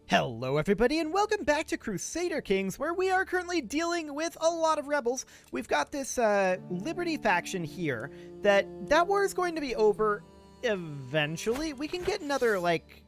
Hello everybody and welcome back to Crusader Kings, where we are currently dealing with a lot of rebels. We've got this Liberty faction here that war is going to be over eventually. We can get another like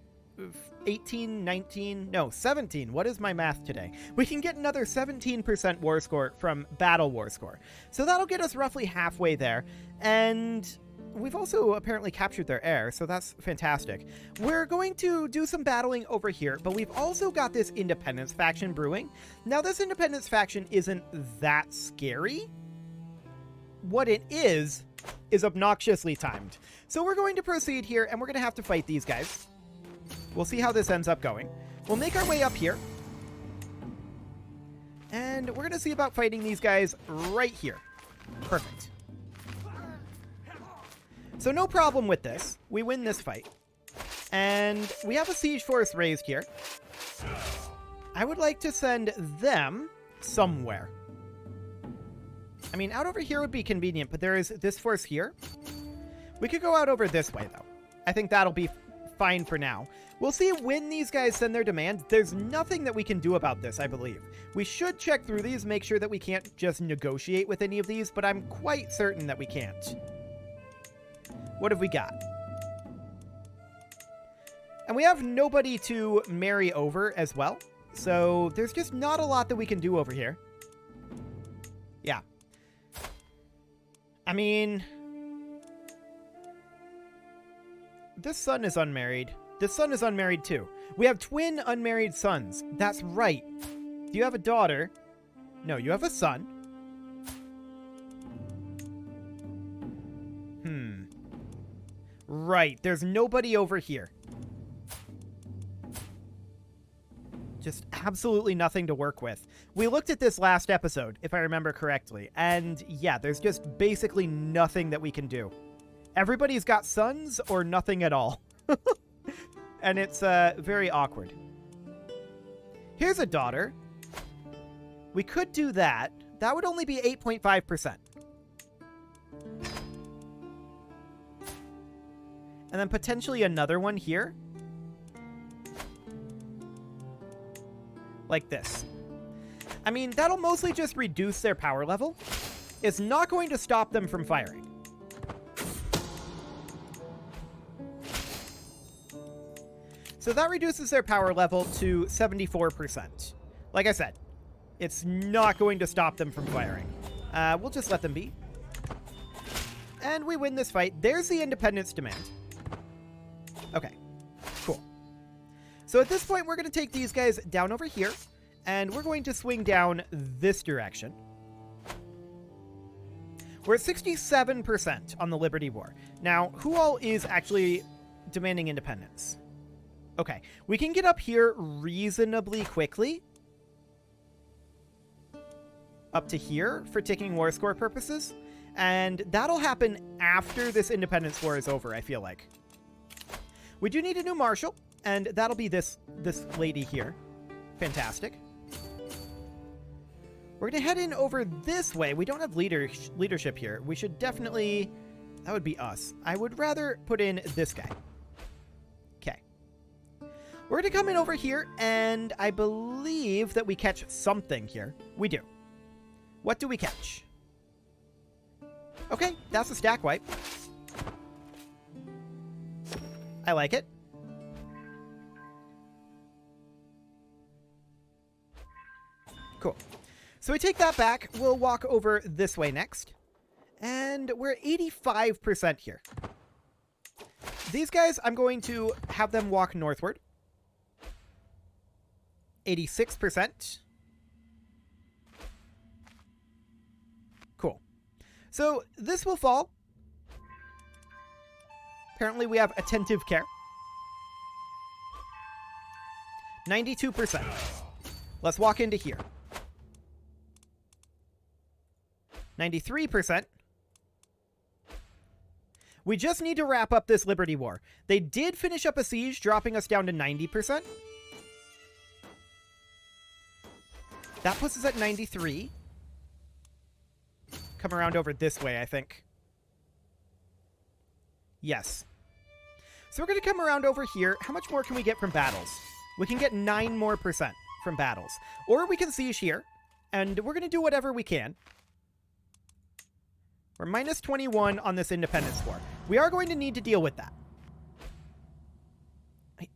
18, 19, no 17. What is my math today? We can get another 17% war score from battle war score. So that'll get us roughly halfway there. And we've also apparently captured their heir, so that's fantastic. We're going to do some battling over here, but we've also got this independence faction brewing. Now, this independence faction isn't that scary. What it is obnoxiously timed. So we're going to proceed here, and we're going to have to fight these guys. We'll see how this ends up going. We'll make our way up here. And we're going to see about fighting these guys right here. Perfect. So no problem with this. We win this fight. And we have a siege force raised here. I would like to send them somewhere. I mean, out over here would be convenient, but there is this force here. We could go out over this way, though. I think that'll be fine for now. We'll see when these guys send their demand. There's nothing that we can do about this, I believe. We should check through these, make sure that we can't just negotiate with any of these, but I'm quite certain that we can't. What have we got? And we have nobody to marry over as well. So there's just not a lot that we can do over here. Yeah. I mean, this son is unmarried. This son is unmarried too. We have twin unmarried sons. That's right. Do you have a daughter? No, you have a son. Right, there's nobody over here. Just absolutely nothing to work with. We looked at this last episode, if I remember correctly, and yeah, there's just basically nothing that we can do. Everybody's got sons or nothing at all. And it's very awkward. Here's a daughter. We could do that. That would only be 8.5%. And then potentially another one here. Like this. I mean, that'll mostly just reduce their power level. It's not going to stop them from firing. So that reduces their power level to 74%. Like I said, it's not going to stop them from firing. We'll just let them be. And we win this fight. There's the independence demand. Okay, cool. So at this point, we're going to take these guys down over here, and we're going to swing down this direction. We're at 67% on the Liberty War. Now, who all is actually demanding independence? Okay, we can get up here reasonably quickly. Up to here for ticking war score purposes. And that'll happen after this independence war is over, I feel like. We do need a new marshal, and that'll be this lady here. Fantastic. We're going to head in over this way. We don't have leadership here. We should definitely... That would be us. I would rather put in this guy. Okay. We're going to come in over here, and I believe that we catch something here. We do. What do we catch? Okay, that's a stack wipe. I like it. Cool. So we take that back. We'll walk over this way next. And we're at 85% here. These guys, I'm going to have them walk northward. 86%. Cool. So this will fall. Apparently we have attentive care. 92%. Let's walk into here. 93%. We just need to wrap up this Liberty War. They did finish up a siege, dropping us down to 90%. That puts us at 93. Come around over this way, I think. Yes. So we're going to come around over here. How much more can we get from battles? We can get 9% more from battles. Or we can siege here, and we're going to do whatever we can. We're minus 21 on this independence war. We are going to need to deal with that.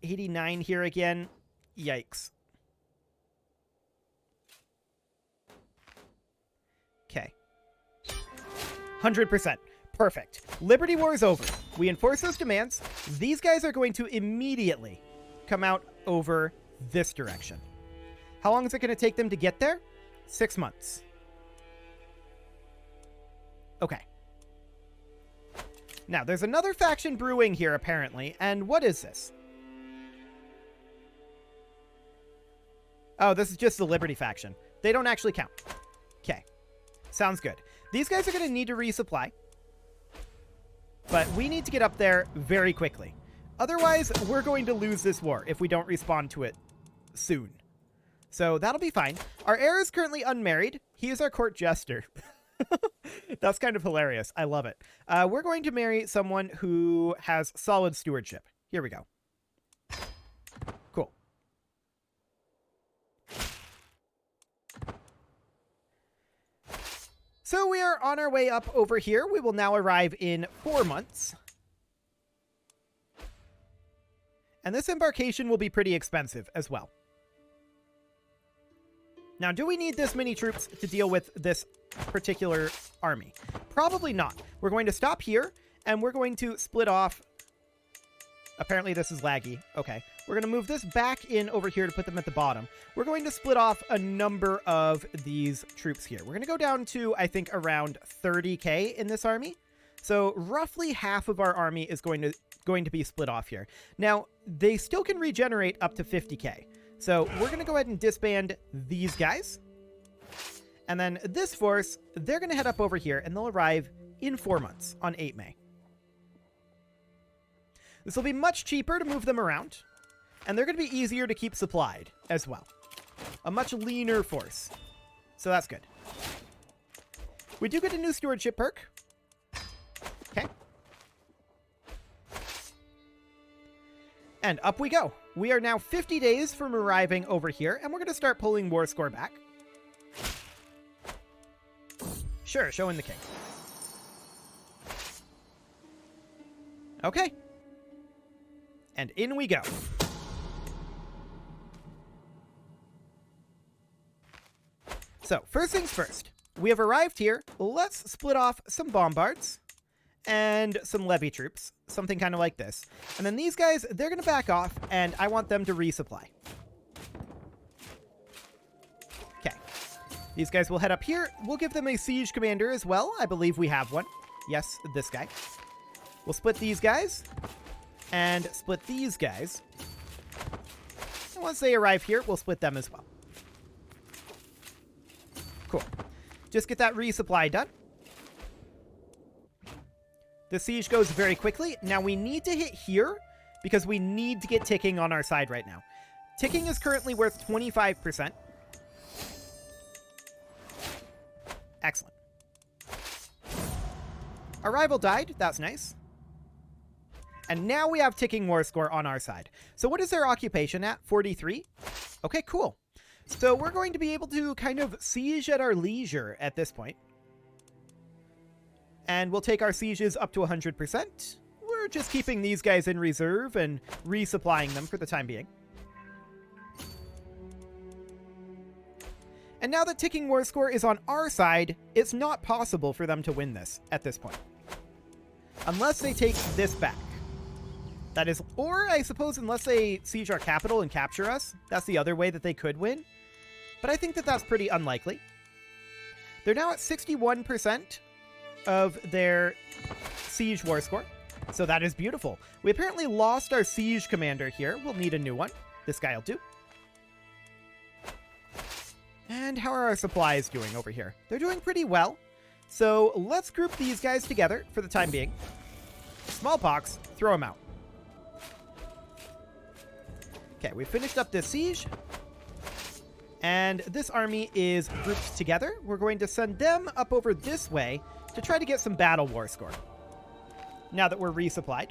89 here again. Yikes. Okay. 100%. Perfect. Liberty War is over. We enforce those demands. These guys are going to immediately come out over this direction. How long is it going to take them to get there? 6 months. Okay. Now, there's another faction brewing here, apparently. And what is this? Oh, this is just the Liberty faction. They don't actually count. Okay. Sounds good. These guys are going to need to resupply. But we need to get up there very quickly. Otherwise, we're going to lose this war if we don't respond to it soon. So that'll be fine. Our heir is currently unmarried. He is our court jester. That's kind of hilarious. I love it. We're going to marry someone who has solid stewardship. Here we go. Cool. So we are on our way up over here. We will now arrive in 4 months. And this embarkation will be pretty expensive as well. Now, do we need this many troops to deal with this particular army? Probably not. We're going to stop here, and we're going to split off. Apparently, this is laggy. Okay. We're going to move this back in over here to put them at the bottom. We're going to split off a number of these troops here. We're going to go down to, I think, around 30k in this army. So roughly half of our army is going to be split off here. Now, they still can regenerate up to 50k. So we're going to go ahead and disband these guys. And then this force, they're going to head up over here, and they'll arrive in 4 months on 8 May. This will be much cheaper to move them around, and they're going to be easier to keep supplied as well. A much leaner force. So that's good. We do get a new stewardship perk. Okay. And up we go. We are now 50 days from arriving over here, and we're going to start pulling war score back. Sure, showing the king. Okay. And in we go. So, first things first. We have arrived here. Let's split off some bombards and some levy troops. Something kind of like this. And then these guys, they're going to back off, and I want them to resupply. Okay. These guys will head up here. We'll give them a siege commander as well. I believe we have one. Yes, this guy. We'll split these guys. And split these guys. And once they arrive here, we'll split them as well. Cool. Just get that resupply done. The siege goes very quickly. Now we need to hit here because we need to get ticking on our side right now. Ticking is currently worth 25%. Excellent. Our rival died. That's nice. And now we have ticking war score on our side. So what is their occupation at? 43? Okay, cool. So we're going to be able to kind of siege at our leisure at this point. And we'll take our sieges up to 100%. We're just keeping these guys in reserve and resupplying them for the time being. And now that ticking war score is on our side, it's not possible for them to win this at this point. Unless they take this back. That is, or I suppose unless they siege our capital and capture us. That's the other way that they could win. But I think that that's pretty unlikely. They're now at 61% of their siege war score. So that is beautiful. We apparently lost our siege commander here. We'll need a new one. This guy will do. And how are our supplies doing over here? They're doing pretty well. So let's group these guys together for the time being. Smallpox, throw them out. Okay, we finished up this siege. And this army is grouped together. We're going to send them up over this way to try to get some battle war score. Now that we're resupplied.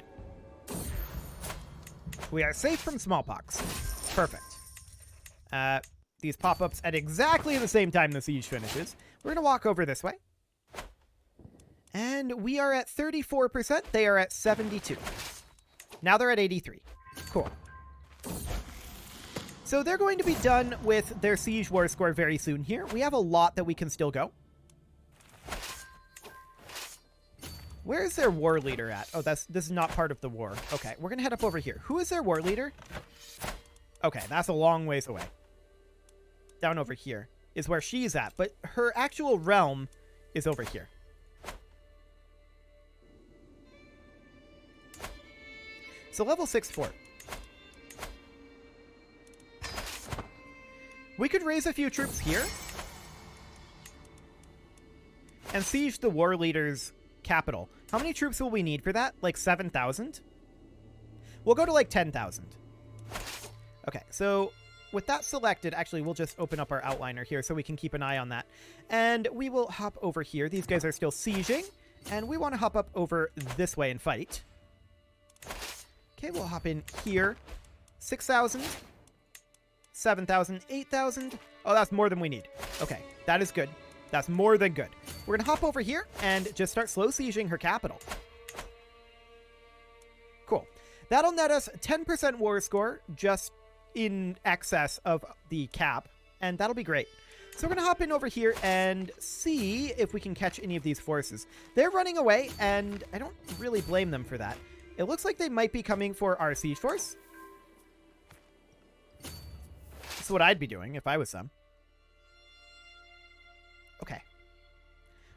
We are safe from smallpox. Perfect. These pop-ups at exactly the same time the siege finishes. We're going to walk over this way. And we are at 34%. They are at 72. Now they're at 83. Cool. So they're going to be done with their siege war score very soon here. We have a lot that we can still go. Where is their war leader at? Oh, this is not part of the war. Okay, we're going to head up over here. Who is their war leader? Okay, that's a long ways away. Down over here is where she's at, but her actual realm is over here. So level 6 fort. We could raise a few troops here and siege the war leader's capital. How many troops will we need for that? Like 7,000? We'll go to like 10,000. Okay, so with that selected, actually, we'll just open up our outliner here so we can keep an eye on that. And we will hop over here. These guys are still sieging, and we want to hop up over this way and fight. Okay, we'll hop in here. 6,000, 7,000, 8,000. Oh, that's more than we need. Okay, that is good. That's more than good. We're going to hop over here and just start slow sieging her capital. Cool. That'll net us 10% war score, just in excess of the cap, and that'll be great. So we're going to hop in over here and see if we can catch any of these forces. They're running away, and I don't really blame them for that. It looks like they might be coming for our siege force. That's what I'd be doing if I was them. Okay.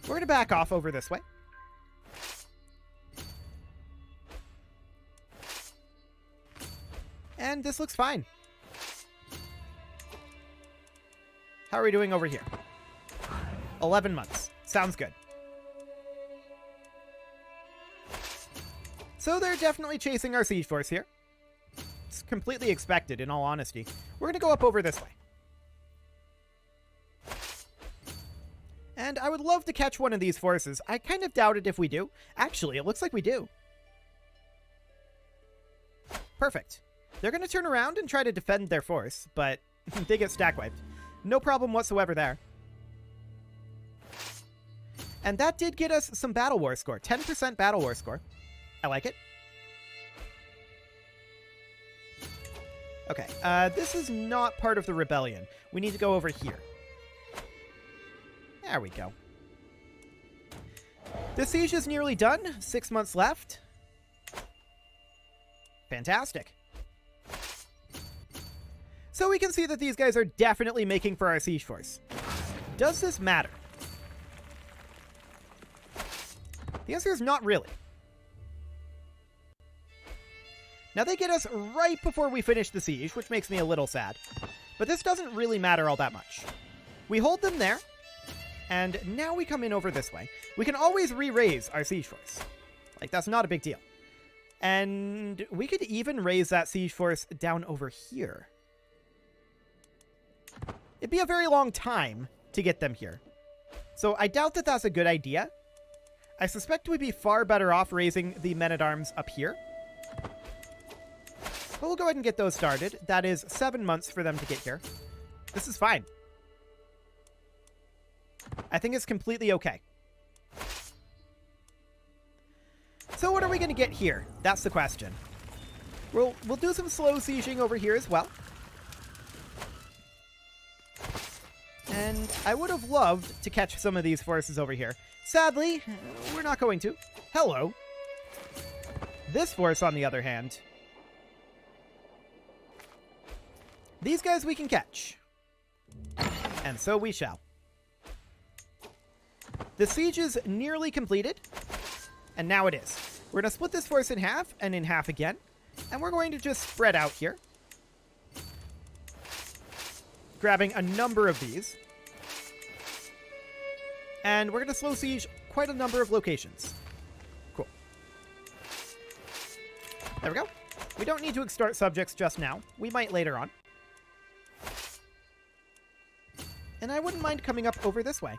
We're going to back off over this way. And this looks fine. How are we doing over here? 11 months. Sounds good. So they're definitely chasing our siege force here. It's completely expected, in all honesty. We're going to go up over this way. And I would love to catch one of these forces. I kind of doubted if we do. Actually, it looks like we do. Perfect. They're going to turn around and try to defend their force, but they get stack wiped. No problem whatsoever there. And that did get us some battle war score. 10% battle war score. I like it. Okay, this is not part of the rebellion. We need to go over here. There we go. The siege is nearly done. 6 months left. Fantastic. So we can see that these guys are definitely making for our siege force. Does this matter? The answer is not really. Now they get us right before we finish the siege, which makes me a little sad. But this doesn't really matter all that much. We hold them there, and now we come in over this way. We can always re-raise our siege force. Like, that's not a big deal. And we could even raise that siege force down over here. It'd be a very long time to get them here. So I doubt that that's a good idea. I suspect we'd be far better off raising the men-at-arms up here. But we'll go ahead and get those started. That is 7 months for them to get here. This is fine. I think it's completely okay. So what are we going to get here? That's the question. We'll do some slow sieging over here as well. And I would have loved to catch some of these forces over here. Sadly, we're not going to. Hello. This force, on the other hand, these guys we can catch. And so we shall. The siege is nearly completed. And now it is. We're going to split this force in half and in half again. And we're going to just spread out here. Grabbing a number of these. And we're going to slow siege quite a number of locations. Cool. There we go. We don't need to extort subjects just now. We might later on. And I wouldn't mind coming up over this way.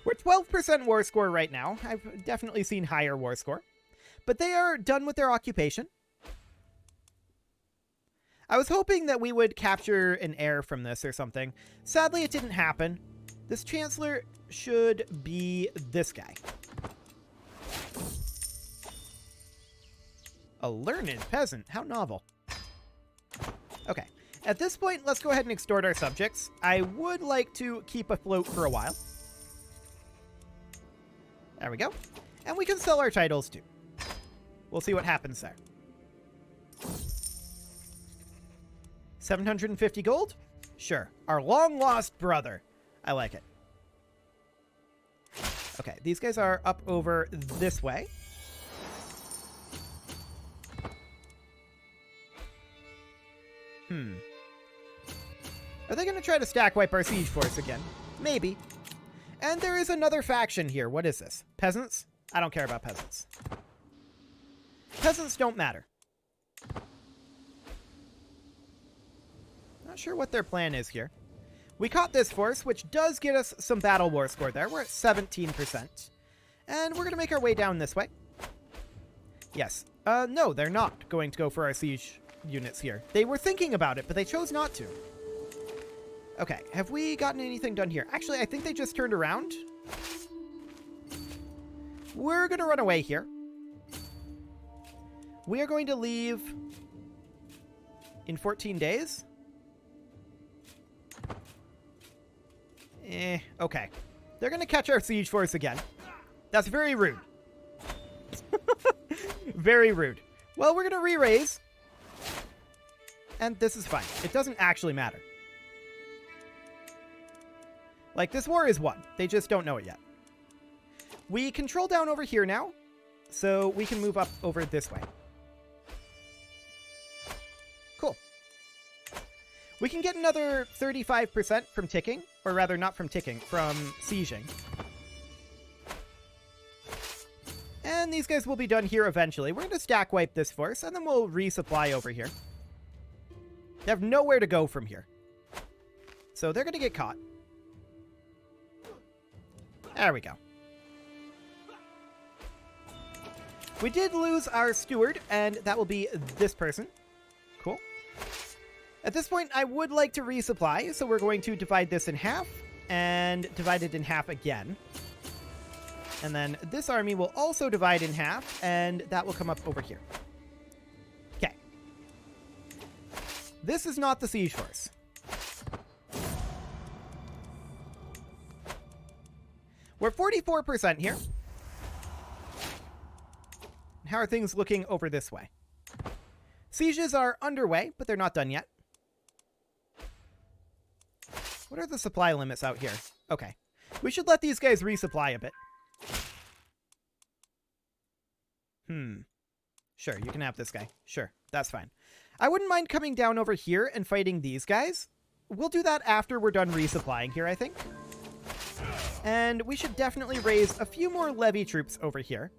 We're 12% war score right now. I've definitely seen higher war score. But they are done with their occupation. I was hoping that we would capture an heir from this or something. Sadly, it didn't happen. This Chancellor should be this guy. A learned peasant. How novel. Okay. At this point, let's go ahead and extort our subjects. I would like to keep afloat for a while. There we go. And we can sell our titles too. We'll see what happens there. 750 gold? Sure. Our long-lost brother. I like it. Okay, these guys are up over this way. Are they going to try to stack wipe our siege force again? Maybe. And there is another faction here. What is this? Peasants? I don't care about peasants. Peasants don't matter. Not sure what their plan is here. We caught this force, which does get us some battle war score there. We're at 17%. And we're going to make our way down this way. Yes. No, they're not going to go for our siege units here. They were thinking about it, but they chose not to. Okay, have we gotten anything done here? Actually, I think they just turned around. We're going to run away here. We are going to leave in 14 days. Okay. They're going to catch our siege force again. That's very rude. Very rude. Well, we're going to re-raise. And this is fine. It doesn't actually matter. Like, this war is won. They just don't know it yet. We control down over here now, so we can move up over this way. Cool. We can get another 35% from ticking, or rather not from ticking, from sieging. And these guys will be done here eventually. We're going to stack wipe this force, and then we'll resupply over here. They have nowhere to go from here. So they're going to get caught. There we go. We did lose our steward, and that will be this person. Cool. At this point, I would like to resupply, so we're going to divide this in half, and divide it in half again. And then this army will also divide in half, and that will come up over here. Okay. This is not the siege force. We're 44% here. How are things looking over this way? Sieges are underway, but they're not done yet. What are the supply limits out here? Okay. We should let these guys resupply a bit. Sure, you can have this guy. Sure, that's fine. I wouldn't mind coming down over here and fighting these guys. We'll do that after we're done resupplying here, I think. And we should definitely raise a few more levy troops over here.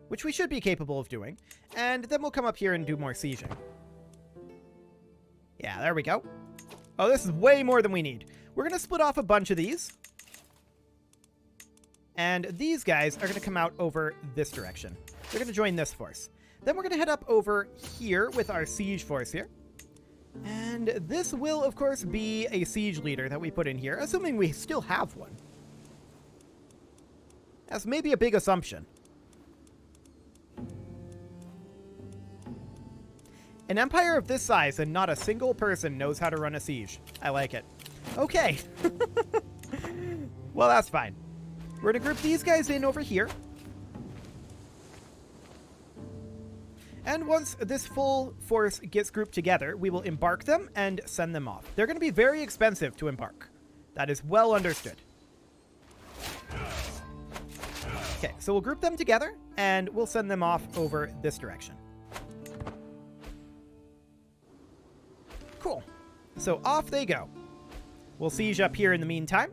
Which we should be capable of doing. And then we'll come up here and do more sieging. Yeah, there we go. Oh, this is way more than we need. We're going to split off a bunch of these. And these guys are going to come out over this direction. They're going to join this force. Then we're going to head up over here with our siege force here. And this will, of course, be a siege leader that we put in here, assuming we still have one. That's maybe a big assumption. An empire of this size and not a single person knows how to run a siege. I like it. Okay. Well, that's fine. We're going to group these guys in over here. And once this full force gets grouped together, we will embark them and send them off. They're going to be very expensive to embark. That is well understood. Okay, so we'll group them together, and we'll send them off over this direction. Cool. So off they go. We'll siege up here in the meantime.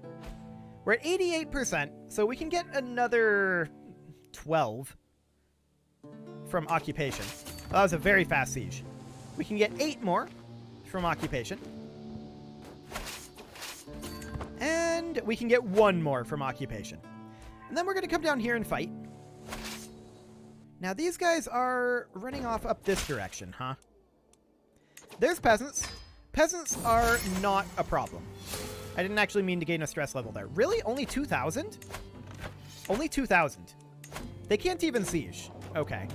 We're at 88%, so we can get another 12 from occupation. Well, that was a very fast siege. We can get 8 more from occupation. And we can get 1 more from occupation. And then we're going to come down here and fight. Now, these guys are running off up this direction, huh? There's peasants. Peasants are not a problem. I didn't actually mean to gain a stress level there. Really? Only 2,000? Only 2,000. They can't even siege. Okay.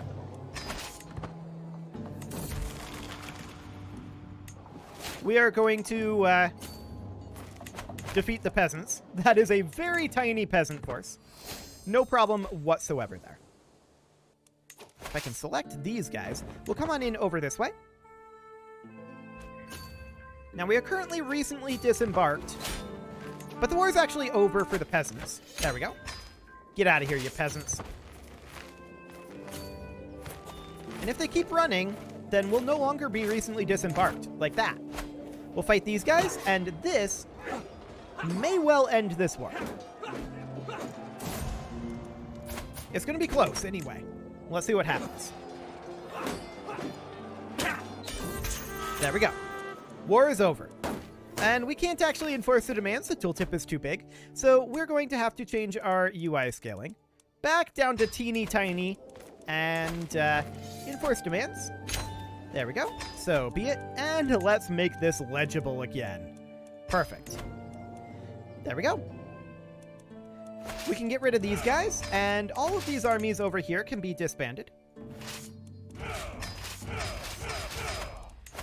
We are going to defeat the peasants. That is a very tiny peasant force. No problem whatsoever there. If I can select these guys, we'll come on in over this way. Now, we are currently recently disembarked, but the war is actually over for the peasants. There we go. Get out of here, you peasants. And if they keep running, then we'll no longer be recently disembarked, like that. We'll fight these guys, and this may well end this war. It's going to be close, anyway. Let's see what happens. There we go. War is over. And we can't actually enforce the demands. The tooltip is too big. So we're going to have to change our UI scaling back down to teeny tiny and enforce demands. There we go. So be it. And let's make this legible again. Perfect. There we go. We can get rid of these guys, and all of these armies over here can be disbanded.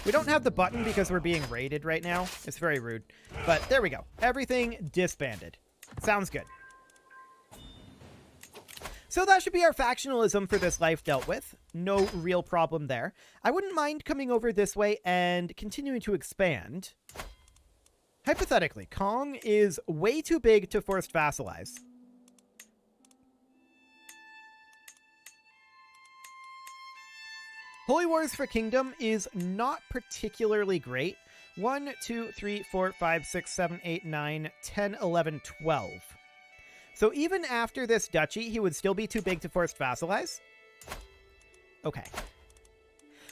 We don't have the button because we're being raided right now. It's very rude. But there we go. Everything disbanded. Sounds good. So that should be our factionalism for this life dealt with. No real problem there. I wouldn't mind coming over this way and continuing to expand. Hypothetically, Kong is way too big to forced vassalize. Holy Wars for Kingdom is not particularly great. 1, 2, 3, 4, 5, 6, 7, 8, 9, 10, 11, 12. So even after this duchy, he would still be too big to forced vassalize. Okay.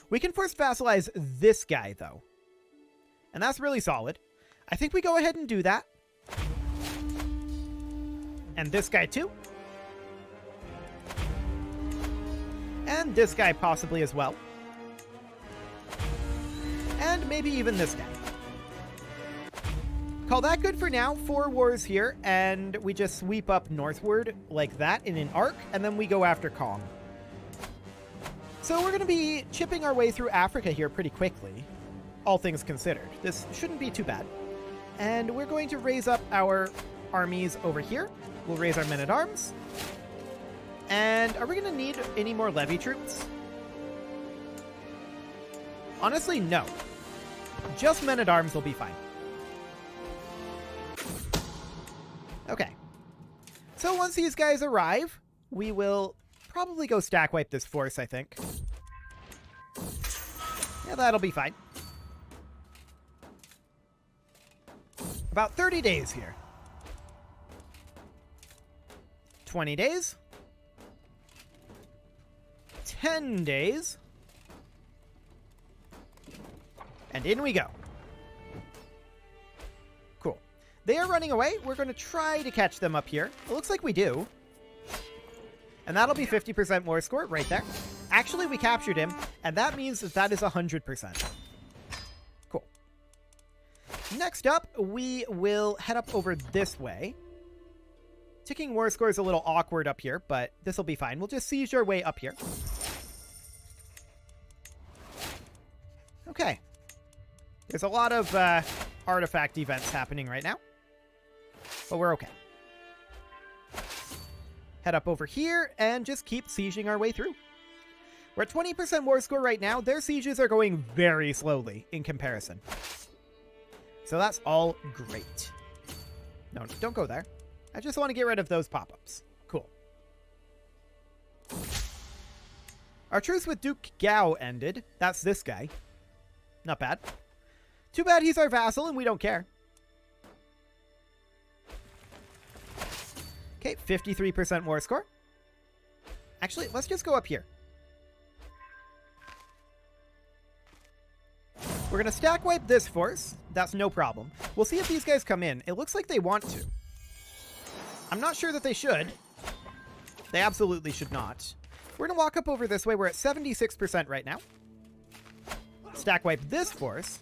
We can forced vassalize this guy, though. And that's really solid. I think we go ahead and do that. And this guy, too. And this guy possibly as well. And maybe even this guy. Call that good for now. 4 wars here, and we just sweep up northward like that in an arc, and then we go after Kong. So we're going to be chipping our way through Africa here pretty quickly, all things considered. This shouldn't be too bad. And we're going to raise up our armies over here. We'll raise our men-at-arms. And are we going to need any more levy troops? Honestly, no. Just men-at-arms will be fine. Okay. So once these guys arrive, we will probably go stack wipe this force, I think. Yeah, that'll be fine. About 30 days here. 20 days. 10 days. And in we go. Cool. They are running away. We're going to try to catch them up here. It looks like we do. And that'll be 50% war score right there. Actually, we captured him, and that means that that is 100%. Cool. Next up, we will head up over this way. Ticking war score is a little awkward up here, but this will be fine. We'll just siege our way up here. Okay. There's a lot of artifact events happening right now, but we're okay. Head up over here and just keep sieging our way through. We're at 20% war score right now. Their sieges are going very slowly in comparison. So that's all great. No, don't go there. I just want to get rid of those pop-ups. Cool. Our truce with Duke Gao ended. That's this guy. Not bad. Too bad he's our vassal and we don't care. Okay, 53% war score. Actually, let's just go up here. We're going to stack wipe this force. That's no problem. We'll see if these guys come in. It looks like they want to. I'm not sure that they should. They absolutely should not. We're going to walk up over this way. We're at 76% right now. Stack wipe this force.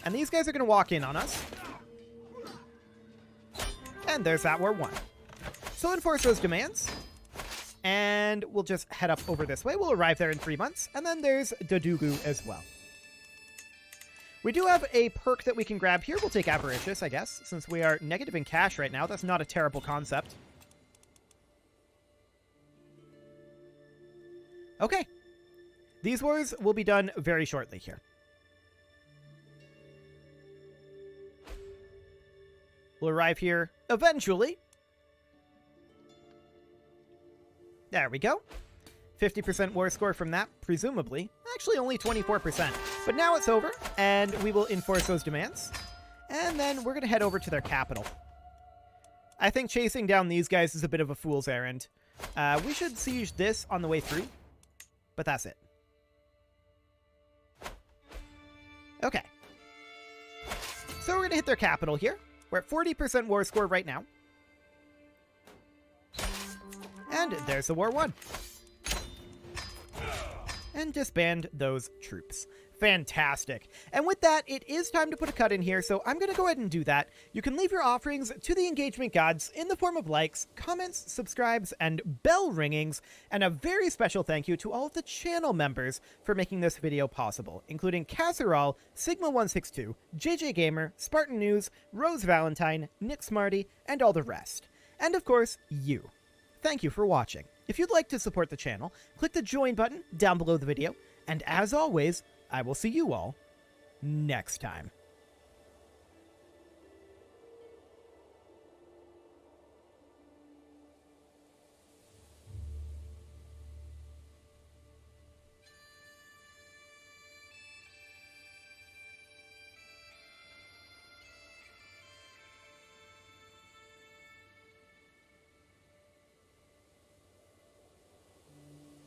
And these guys are going to walk in on us. And there's that war won. So enforce those demands. And we'll just head up over this way. We'll arrive there in 3 months. And then there's Dodugu as well. We do have a perk that we can grab here. We'll take Avaricious, I guess, since we are negative in cash right now. That's not a terrible concept. Okay. These wars will be done very shortly here. We'll arrive here eventually. There we go. 50% war score from that, presumably. Actually, only 24%. But now it's over, and we will enforce those demands. And then we're going to head over to their capital. I think chasing down these guys is a bit of a fool's errand. We should siege this on the way through, but that's it. Okay. So we're going to hit their capital here. We're at 40% war score right now. And there's the war won. And disband those troops. Fantastic. And with that, it is time to put a cut in here, so I'm going to go ahead and do that. You can leave your offerings to the engagement gods in the form of likes, comments, subscribes, and bell ringings, and a very special thank you to all of the channel members for making this video possible, including Casserole, Sigma162, JJ Gamer, Spartan News, Rose Valentine, Nick Smarty, and all the rest. And of course, you. Thank you for watching. If you'd like to support the channel, click the join button down below the video, and as always, I will see you all next time.